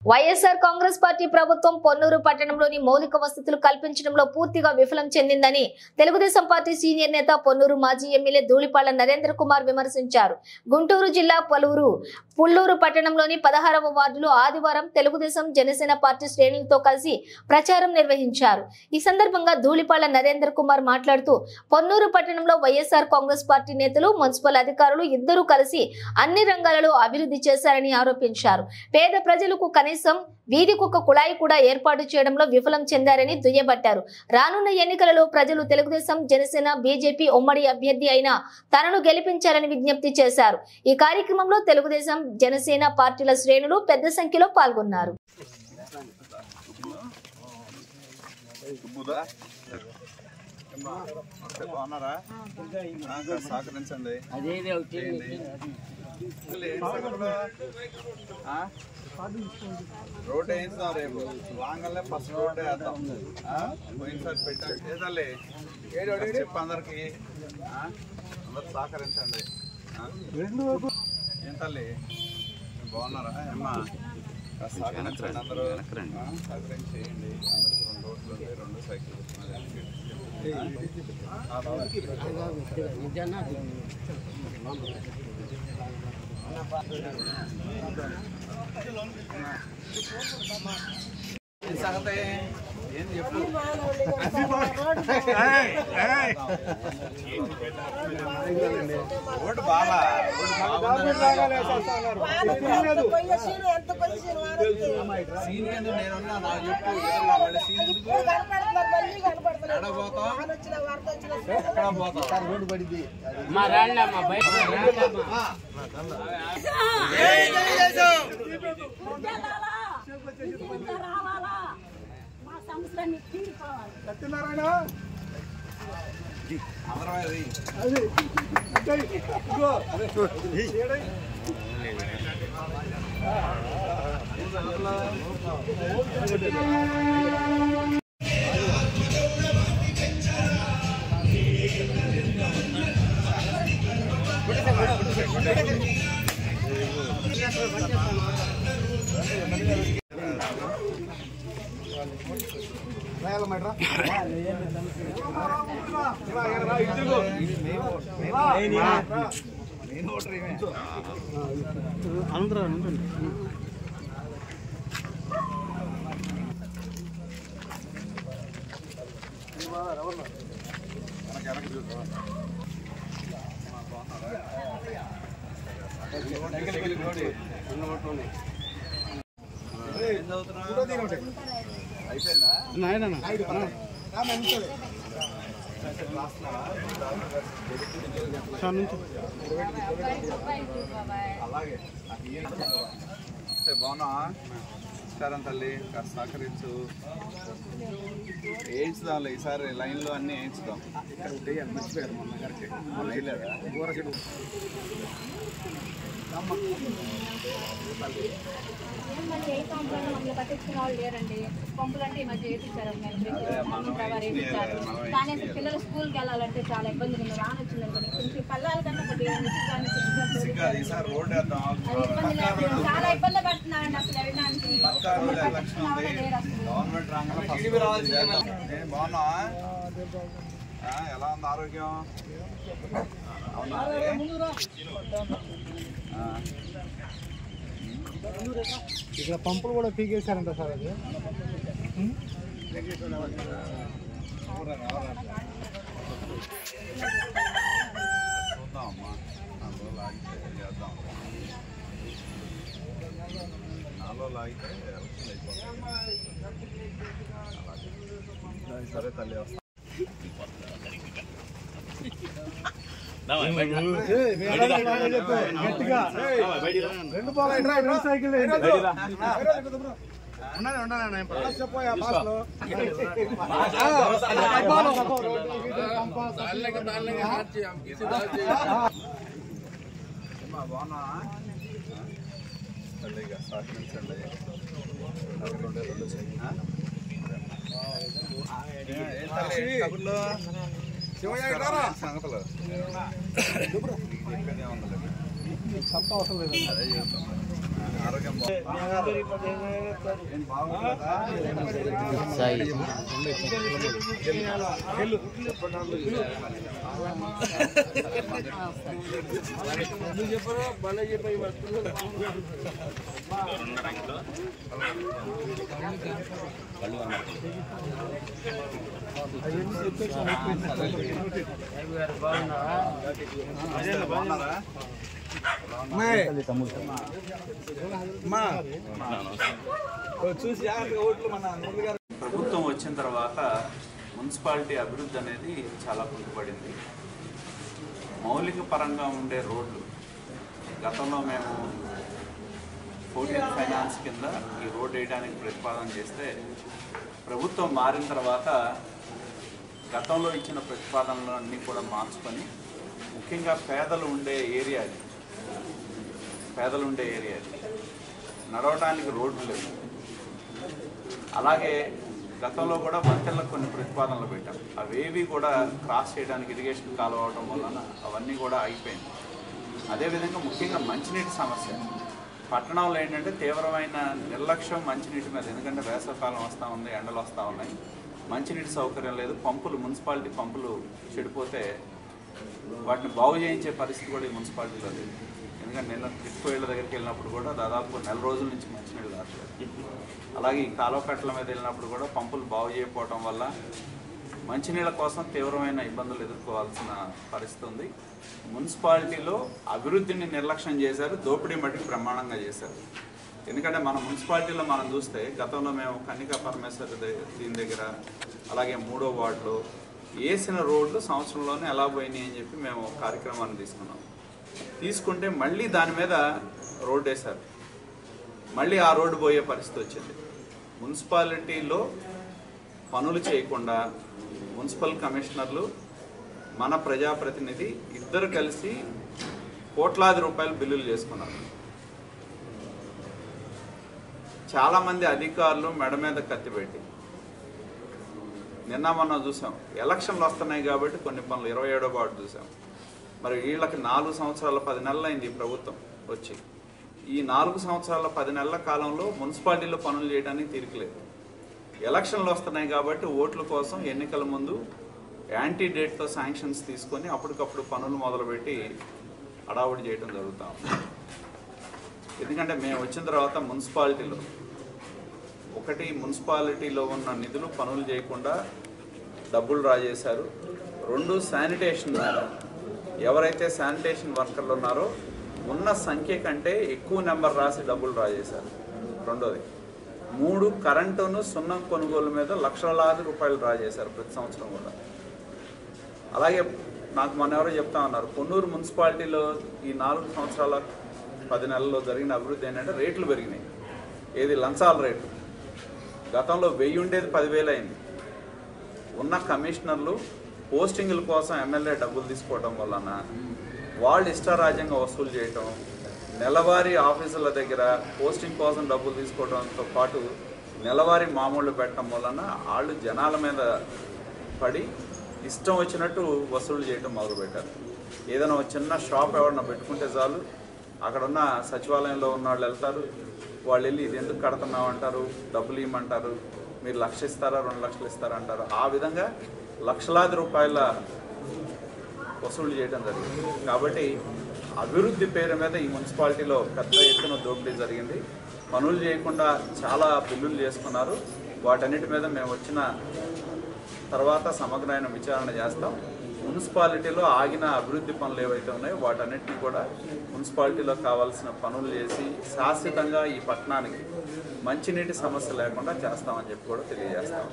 YSR Congress party ప్రభుత్వం పొన్నూరు పట్టణంలోని మౌలిక వసతులు కల్పించడంలో పూర్తిగా విఫలం చెందిందని తెలుగుదేశం పార్టీ సీనియర్ నేత పొన్నూరు మాజీ ఎమ్మెల్యే ధూళిపాళ్ల నరేంద్ర కుమార్ విమర్శించారు. గుంటూరు జిల్లా పుల్లూరు పట్టణంలోని 16వ వార్డులో ఆదివారం తెలుగుదేశం జనసేన పార్టీ శ్రేణులతో కలిసి ప్రచారం నిర్వహించారు. ఈ సందర్భంగా ధూళిపాళ్ల నరేంద్ర కుమార్ మాట్లాడుతూ పొన్నూరు పట్టణంలో వైఎస్ఆర్ కాంగ్రెస్ పార్టీ నేతలు, మున్సిపల్ అధికారులు ఇద్దరూ కలిసి అన్ని రంగాలలో అభివృద్ధి చేశారని ఆరోపించారు. పేద ప్రజలకు కనీసం వీధికొక కుళాయి కూడా ఏర్పాటు చేయడంలో విఫలం చెందారని దుయ్యబట్టారు. రానున్న ఎన్నికలలో ప్రజలు తెలుగుదేశం, జనసేన, బీజేపీ ఉమ్మడి అభ్యర్థి అయిన తనను గెలిపించాలని విజ్ఞప్తి చేశారు. ఈ కార్యక్రమంలో తెలుగుదేశం, జనసేన పార్టీల శ్రేణులు పెద్ద సంఖ్యలో పాల్గొన్నారు. రోడ్ వేయించుదాం, రేపు రాగానే ఫస్ట్ రోడ్ వేద్దాం. పోయినసారి పెట్టాలి చెప్పి అందరికి అందరు సహకరించండి. ఏం తల్లి బాగున్నారా అమ్మా? సహకరించండి, అందరూ సహకరించి చేయండి. అందరికి 2 రోడ్లు 2 సైకిల్ సంగతి ఏం చెప్పు. రోడ్డు బాగా సీన్ నేనున్నా నాకు చెప్పు. ఎక్కడ పోతాం రోడ్డు పడింది మా రాళ్ళమ్మా బయట సత్యనారాయణ అలాగే బాగున్నా సరే తల్లి సహకరించు. వేయించుదాంలే ఈసారి లైన్లో అన్నీ వేయించుదాం. మర్చిపోయారు మొన్న గారికి వేయలేదా? పట్టించుకున్న వాళ్ళు లేరండి. పంపులు అంటే ఈ మధ్య వేయించారు, కానీ పిల్లలు స్కూల్కి వెళ్ళాలంటే చాలా ఇబ్బందిగా ఉంది. రానొచ్చిందండి కొంచెం పల్లాల కన్నా చాలా ఇబ్బంది పడుతున్నారండి అసలు వెళ్ళడానికి. బాగున్నా? ఎలా ఉంది ఆరోగ్యం? ఇక్కడ పంపులు కూడా పీకేశారంట సార్. అది చూద్దామమ్మా, 4 రోజులు ఆగితే చేద్దాం. 4 రోజులు ఆగితే అయిపోతుంది. సరే తల్లి వస్తా. బాగున్నా తల్లిగా సహకరించండి. కబుర్లో సంగతులు అవసరం లేదు. అదే చెప్తాం. ఆరోగ్యం బాగున్నారా? ప్రభుత్వం వచ్చిన తర్వాత మున్సిపాలిటీ అభివృద్ధి అనేది చాలా కుంటుపడింది. మౌలిక పరంగా ఉండే రోడ్లు గతంలో మేము 14 ఫైనాన్స్ కింద ఈ రోడ్డు వేయడానికి ప్రతిపాదన చేస్తే ప్రభుత్వం మారిన తర్వాత గతంలో ఇచ్చిన ప్రతిపాదనలన్నీ కూడా మార్చుకొని ముఖ్యంగా పేదలు ఉండే ఏరియా నడవడానికి రోడ్లు లేవు. అలాగే గతంలో కూడా వంతెనలకు కొన్ని ప్రతిపాదనలు పెట్టాం. అవేవి కూడా క్రాస్ చేయడానికి ఇరిగేషన్ కాలువ అవడం వలన అవన్నీ కూడా అయిపోయింది. అదేవిధంగా ముఖ్యంగా మంచినీటి సమస్య పట్టణంలో ఏంటంటే తీవ్రమైన నిర్లక్ష్యం మంచినీటి మీద. ఎందుకంటే వేసవికాలం వస్తూ ఉంది, ఎండలు వస్తూ ఉన్నాయి, మంచినీటి సౌకర్యం లేదు. మున్సిపాలిటీ పంపులు చెడిపోతే వాటిని బాగు చేయించే పరిస్థితి కూడా ఈ మున్సిపాలిటీలో లేదు. ఎందుకంటే నిన్న టిట్కోయిళ్ళ దగ్గరికి వెళ్ళినప్పుడు కూడా దాదాపు 4 రోజుల నుంచి మంచినీళ్ళు రావట్లేదు. అలాగే ఈ కాలువకట్టల మీద వెళ్ళినప్పుడు కూడా పంపులు బాగు చేయకపోవడం వల్ల మంచినీళ్ళ కోసం తీవ్రమైన ఇబ్బందులు ఎదుర్కోవాల్సిన పరిస్థితి ఉంది. మున్సిపాలిటీలో అభివృద్ధిని నిర్లక్ష్యం చేశారు, దోపిడీ మట్టికి ప్రమాణంగా చేశారు. ఎందుకంటే మన మున్సిపాలిటీలో మనం చూస్తే గతంలో మేము కన్నికా పరమేశ్వరి దీని దగ్గర అలాగే 3వ వార్డులో వేసిన రోడ్లు సంవత్సరంలోనే ఎలా పోయినాయి అని చెప్పి మేము కార్యక్రమాన్ని తీసుకుంటే మళ్ళీ దాని మీద రోడ్డు వేశారు. మళ్ళీ ఆ రోడ్డు పోయే పరిస్థితి వచ్చింది. మున్సిపాలిటీలో పనులు చేయకుండా మున్సిపల్ కమిషనర్లు మన ప్రజాప్రతినిధి ఇద్దరు కలిసి కోట్లాది రూపాయలు బిల్లులు చేసుకున్నారు. చాలామంది అధికారులు మెడ మీద కత్తిపెట్టి నిన్న మొన్న చూసాం. ఎలక్షన్లు వస్తున్నాయి కాబట్టి కొన్ని పనులు 27వ వార్డు చూసాం. మరి వీళ్ళకి 4 సంవత్సరాల 10 నెలలు అయింది ప్రభుత్వం వచ్చి. ఈ 4 సంవత్సరాల 10 నెలల కాలంలో మున్సిపాలిటీలో పనులు చేయడానికి తీరికలేదు. ఎలక్షన్లు వస్తున్నాయి కాబట్టి ఓట్ల కోసం ఎన్నికల ముందు యాంటీ డేట్తో శాంక్షన్స్ తీసుకొని అప్పటికప్పుడు పనులు మొదలుపెట్టి హడావుడి చేయడం జరుగుతాం. ఎందుకంటే మేము వచ్చిన తర్వాత మున్సిపాలిటీలో ఉన్న నిధులు పనులు చేయకుండా డబ్బులు డ్రా చేశారు. 2 శానిటేషన్ మీద ఎవరైతే శానిటేషన్ వర్కర్లు ఉన్నారో ఉన్న సంఖ్య కంటే ఎక్కువ నెంబర్ రాసి డబ్బులు డ్రా చేశారు. 2వది 3 కరెంటును సున్నం కొనుగోలు మీద లక్షలాది రూపాయలు డ్రా చేశారు ప్రతి సంవత్సరం కూడా. అలాగే నాకు మొన్న ఎవరో చెప్తా ఉన్నారు, పొన్నూరు మున్సిపాలిటీలో ఈ 4 సంవత్సరాల 10 నెలల్లో జరిగిన అభివృద్ధి ఏంటంటే రేట్లు పెరిగినాయి. ఏది లంచాల రేటు గతంలో 1000 ఉండేది 10,000 అయింది. ఉన్న కమిషనర్లు పోస్టింగుల కోసం ఎమ్మెల్యే డబ్బులు తీసుకోవడం వలన వాళ్ళు ఇష్టారాజ్యంగా వసూలు చేయటం, నెలవారీ ఆఫీసుల దగ్గర పోస్టింగ్ కోసం డబ్బులు తీసుకోవడంతో పాటు నెలవారీ మామూళ్ళు పెట్టడం వలన వాళ్ళు జనాల మీద పడి ఇష్టం వచ్చినట్టు వసూలు చేయటం మొదలుపెట్టారు. ఏదైనా చిన్న షాప్ ఎవరన్నా పెట్టుకుంటే చాలు, అక్కడున్న సచివాలయంలో ఉన్న వాళ్ళు వెళ్తారు, వాళ్ళు వెళ్ళి ఇది ఎందుకు కడుతున్నావు అంటారు, డబ్బులు ఇవ్వమంటారు, మీరు 1,00,000 ఇస్తారా 2 లక్షలు ఇస్తారా అంటారు. ఆ విధంగా లక్షలాది రూపాయల వసూలు చేయడం జరిగింది. కాబట్టి అభివృద్ధి పేరు మీద ఈ మున్సిపాలిటీలో పెద్ద ఎత్తున దోపిడీ జరిగింది. పనులు చేయకుండా చాలా బిల్లులు చేసుకున్నారు. వాటన్నిటి మీద మేము వచ్చిన తర్వాత సమగ్రమైన విచారణ చేస్తాం. మున్సిపాలిటీలో ఆగిన అభివృద్ధి పనులు ఏవైతే ఉన్నాయో వాటన్నిటిని కూడా మున్సిపాలిటీలో కావాల్సిన పనులు చేసి శాశ్వతంగా ఈ పట్టణానికి మంచినీటి సమస్య లేకుండా చేస్తామని చెప్పి కూడా తెలియజేస్తాం.